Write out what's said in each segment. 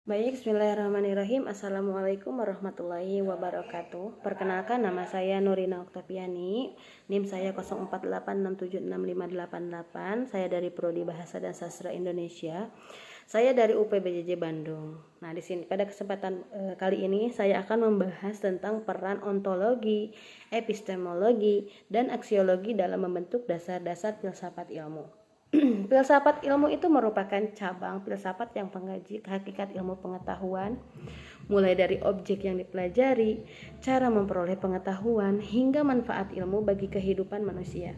Baik, bismillahirrahmanirrahim. Assalamualaikum warahmatullahi wabarakatuh. Perkenalkan, nama saya Nurina Oktaviani. NIM saya 08676588. Saya dari Prodi Bahasa dan Sastra Indonesia. Saya dari UPBJJ Bandung. Nah, di sini pada kesempatan kali ini saya akan membahas tentang peran ontologi, epistemologi, dan aksiologi dalam membentuk dasar-dasar filsafat ilmu. Filsafat ilmu itu merupakan cabang filsafat yang mengkaji hakikat ilmu pengetahuan, mulai dari objek yang dipelajari, cara memperoleh pengetahuan, hingga manfaat ilmu bagi kehidupan manusia.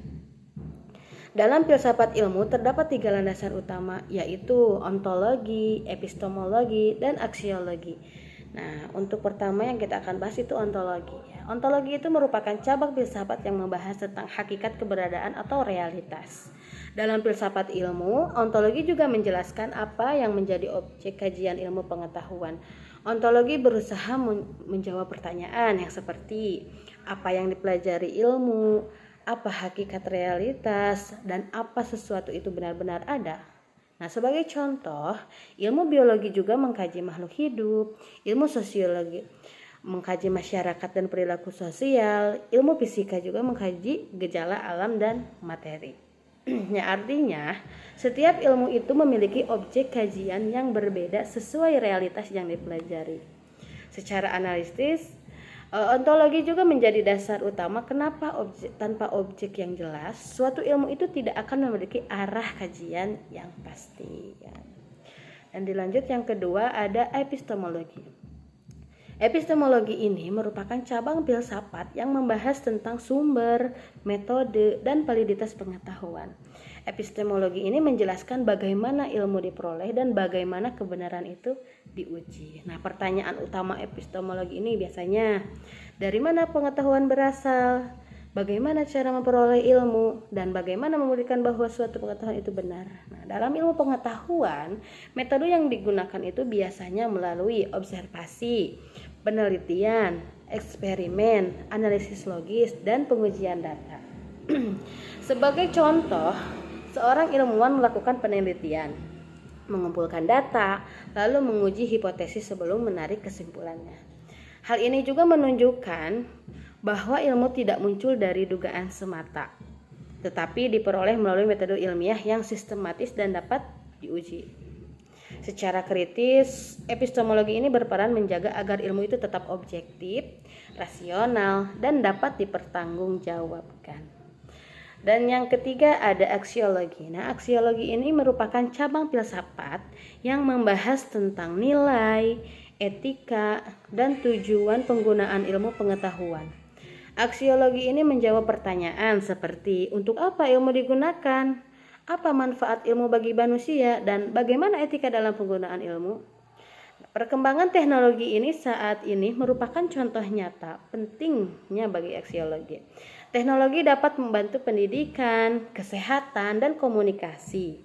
Dalam filsafat ilmu terdapat 3 landasan utama, yaitu ontologi, epistemologi, dan aksiologi. Nah, untuk pertama yang kita akan bahas itu ontologi. Ontologi itu merupakan cabang filsafat yang membahas tentang hakikat keberadaan atau realitas. Dalam filsafat ilmu, ontologi juga menjelaskan apa yang menjadi objek kajian ilmu pengetahuan. Ontologi berusaha menjawab pertanyaan yang seperti apa yang dipelajari ilmu, apa hakikat realitas, dan apa sesuatu itu benar-benar ada. Nah, sebagai contoh, ilmu biologi juga mengkaji makhluk hidup, ilmu sosiologi mengkaji masyarakat dan perilaku sosial, ilmu fisika juga mengkaji gejala alam dan materi. Ya, artinya setiap ilmu itu memiliki objek kajian yang berbeda sesuai realitas yang dipelajari. Secara analitis, ontologi juga menjadi dasar utama kenapa tanpa objek yang jelas, suatu ilmu itu tidak akan memiliki arah kajian yang pasti. Dan dilanjut yang kedua ada epistemologi. Epistemologi ini merupakan cabang filsafat yang membahas tentang sumber, metode, dan validitas pengetahuan. Epistemologi ini menjelaskan bagaimana ilmu diperoleh dan bagaimana kebenaran itu diuji. Nah, pertanyaan utama epistemologi ini biasanya, dari mana pengetahuan berasal? Bagaimana cara memperoleh ilmu dan bagaimana membuktikan bahwa suatu pengetahuan itu benar. Nah, dalam ilmu pengetahuan, metode yang digunakan itu biasanya melalui observasi, penelitian, eksperimen, analisis logis, dan pengujian data. Sebagai contoh, seorang ilmuwan melakukan penelitian, mengumpulkan data, lalu menguji hipotesis sebelum menarik kesimpulannya. Hal ini juga menunjukkan bahwa ilmu tidak muncul dari dugaan semata, tetapi diperoleh melalui metode ilmiah yang sistematis dan dapat diuji. Secara kritis, epistemologi ini berperan menjaga agar ilmu itu tetap objektif, rasional, dan dapat dipertanggungjawabkan. Dan yang ketiga ada aksiologi. Nah, aksiologi ini merupakan cabang filsafat yang membahas tentang nilai, etika, dan tujuan penggunaan ilmu pengetahuan. Aksiologi ini menjawab pertanyaan seperti untuk apa ilmu digunakan, apa manfaat ilmu bagi manusia, dan bagaimana etika dalam penggunaan ilmu. Perkembangan teknologi ini saat ini merupakan contoh nyata pentingnya bagi aksiologi. Teknologi dapat membantu pendidikan, kesehatan, dan komunikasi.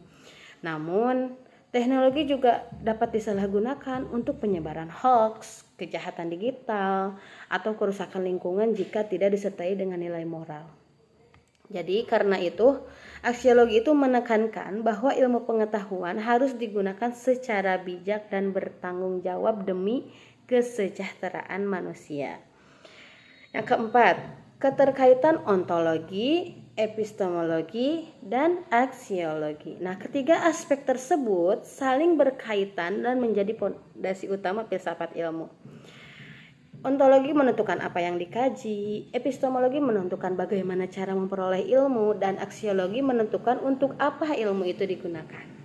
Namun, teknologi juga dapat disalahgunakan untuk penyebaran hoax, kejahatan digital, atau kerusakan lingkungan jika tidak disertai dengan nilai moral. Jadi karena itu, aksiologi itu menekankan bahwa ilmu pengetahuan harus digunakan secara bijak dan bertanggung jawab demi kesejahteraan manusia. Yang keempat, keterkaitan ontologi, epistemologi, dan aksiologi. Nah, ketiga aspek tersebut saling berkaitan dan menjadi fondasi utama filsafat ilmu. Ontologi menentukan apa yang dikaji, epistemologi menentukan bagaimana cara memperoleh ilmu, dan aksiologi menentukan untuk apa ilmu itu digunakan.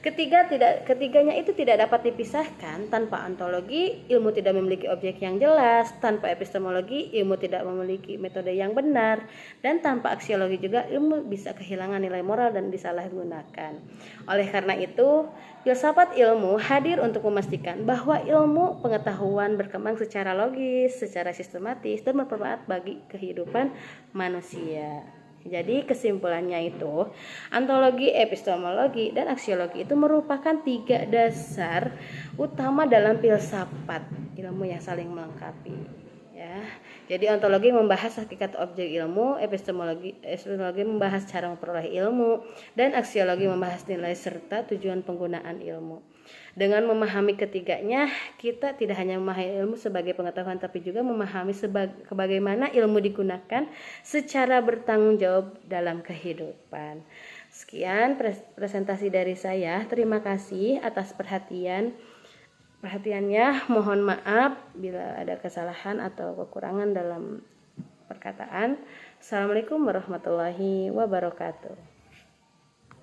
Ketiganya itu tidak dapat dipisahkan. Tanpa ontologi, ilmu tidak memiliki objek yang jelas. Tanpa epistemologi, ilmu tidak memiliki metode yang benar. Dan tanpa aksiologi juga, ilmu bisa kehilangan nilai moral dan disalahgunakan. Oleh karena itu, filsafat ilmu hadir untuk memastikan bahwa ilmu pengetahuan berkembang secara logis, secara sistematis, dan bermanfaat bagi kehidupan manusia. Jadi kesimpulannya itu, ontologi, epistemologi, dan aksiologi itu merupakan 3 dasar utama dalam filsafat ilmu yang saling melengkapi. Ya, jadi ontologi membahas hakikat objek ilmu, epistemologi membahas cara memperoleh ilmu, dan aksiologi membahas nilai serta tujuan penggunaan ilmu. Dengan memahami ketiganya, kita tidak hanya memahami ilmu sebagai pengetahuan, tapi juga memahami bagaimana ilmu digunakan secara bertanggung jawab dalam kehidupan. Sekian presentasi dari saya. Terima kasih atas perhatiannya. Mohon maaf bila ada kesalahan atau kekurangan dalam perkataan. Assalamualaikum warahmatullahi wabarakatuh.